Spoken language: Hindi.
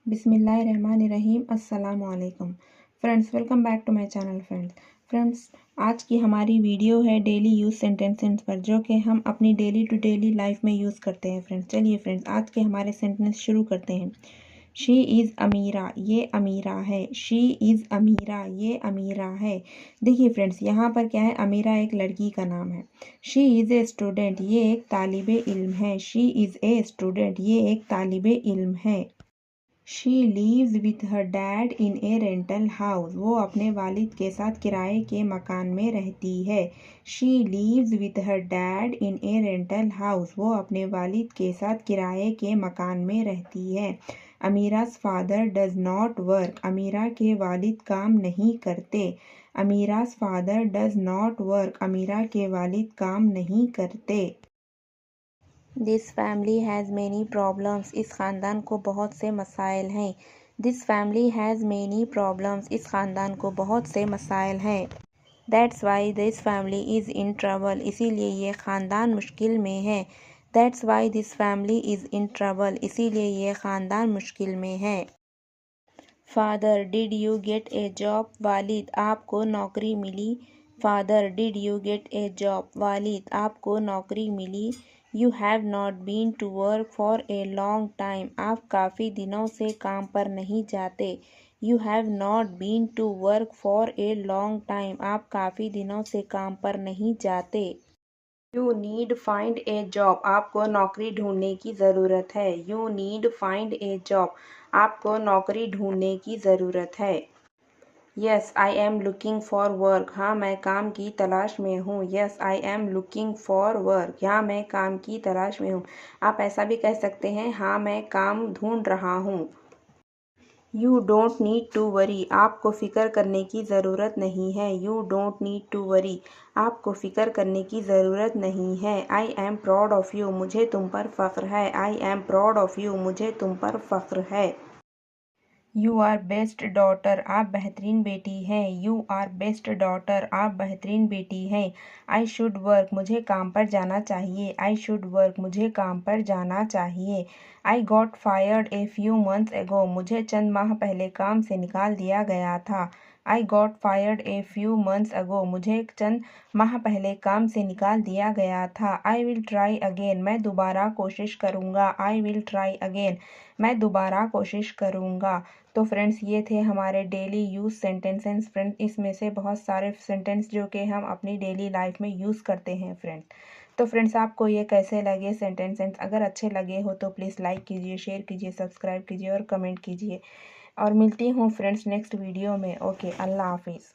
बिस्मिल्लाहिर्रहमानिर्रहीम अस्सलामुअलैकुम friends, welcome back to my channel. Friends, आज की हमारी वीडियो है डेली यूज़ सेंटेंसेस पर, जो कि हम अपनी डेली टू डेली लाइफ में यूज़ करते हैं। फ्रेंड्स, चलिए फ्रेंड्स, आज के हमारे सेंटेंस शुरू करते हैं। शी इज़ अमीरा, ये अमीरा है। शी इज़ अमीरा, ये अमीरा है। देखिए फ्रेंड्स, यहाँ पर क्या है, अमीरा एक लड़की का नाम है। शी इज़ ए स्टूडेंट, ये एक तालिबे इल्म है। शी इज़ ए स्टूडेंट, ये एक तालिबे इल्म है। She leaves with her dad in A rental house, वो अपने वालिद के साथ किराए के मकान में रहती है। She leaves with her dad in A rental house, वो अपने वालिद के साथ किराए के मकान में रहती है। अमीरा's फादर डज नॉट वर्क, अमीरा के वालिद काम नहीं करते। अमीरा's फादर डज नॉट वर्क, अमीरा के वालिद काम नहीं करते। This family has many problems, इस ख़ानदान को बहुत से मसाइल हैं। This family has many problems, इस ख़ानदान को बहुत से मसाइल हैं। That's why this family is in trouble, इसीलिए ये ख़ानदान मुश्किल में है। That's why this family is in trouble, इसीलिए ये ख़ानदान मुश्किल में है। Father did you get a job, वालिद आपको नौकरी मिली। Father did you get a job, वालिद आपको नौकरी मिली। You have not been to work for a long time, आप काफ़ी दिनों से काम पर नहीं जाते। You have not been to work for a long time, आप काफ़ी दिनों से काम पर नहीं जाते। You need find a job, आपको नौकरी ढूंढने की ज़रूरत है। You need find a job, आपको नौकरी ढूंढने की ज़रूरत है। Yes I am looking for work, हाँ मैं काम की तलाश में हूँ। Yes I am looking for work, हाँ मैं काम की तलाश में हूँ। आप ऐसा भी कह सकते हैं, हाँ मैं काम ढूंढ रहा हूँ। You don't need to worry, आपको फ़िक्र करने की ज़रूरत नहीं है। You don't need to worry, आपको फ़िक्र करने की ज़रूरत नहीं है। I am proud of you, मुझे तुम पर फ़ख्र है। I am proud of you, मुझे तुम पर फ़ख्र है। यू आर बेस्ट डॉटर, आप बेहतरीन बेटी हैं। यू आर बेस्ट डॉटर, आप बेहतरीन बेटी हैं। आई शुड वर्क, मुझे काम पर जाना चाहिए। आई शुड वर्क, मुझे काम पर जाना चाहिए। I got fired a few months एगो, मुझे चंद माह पहले काम से निकाल दिया गया था। I got fired a few months ago, मुझे चंद माह पहले काम से निकाल दिया गया था। आई विल ट्राई अगेन, मैं दोबारा कोशिश करूँगा। आई विल ट्राई अगेन, मैं दोबारा कोशिश करूँगा। तो फ्रेंड्स, ये थे हमारे डेली यूज़ सेंटेंसेस। फ्रेंड्स, इसमें से बहुत सारे सेंटेंस जो कि हम अपनी डेली लाइफ में यूज़ करते हैं। तो फ्रेंड्स, आपको ये कैसे लगे सेंटेंसेस? अगर अच्छे लगे हो तो प्लीज़ लाइक कीजिए, शेयर कीजिए, सब्सक्राइब कीजिए और कमेंट कीजिए। और मिलती हूँ फ्रेंड्स नेक्स्ट वीडियो में। ओके, अल्लाह हाफिज़।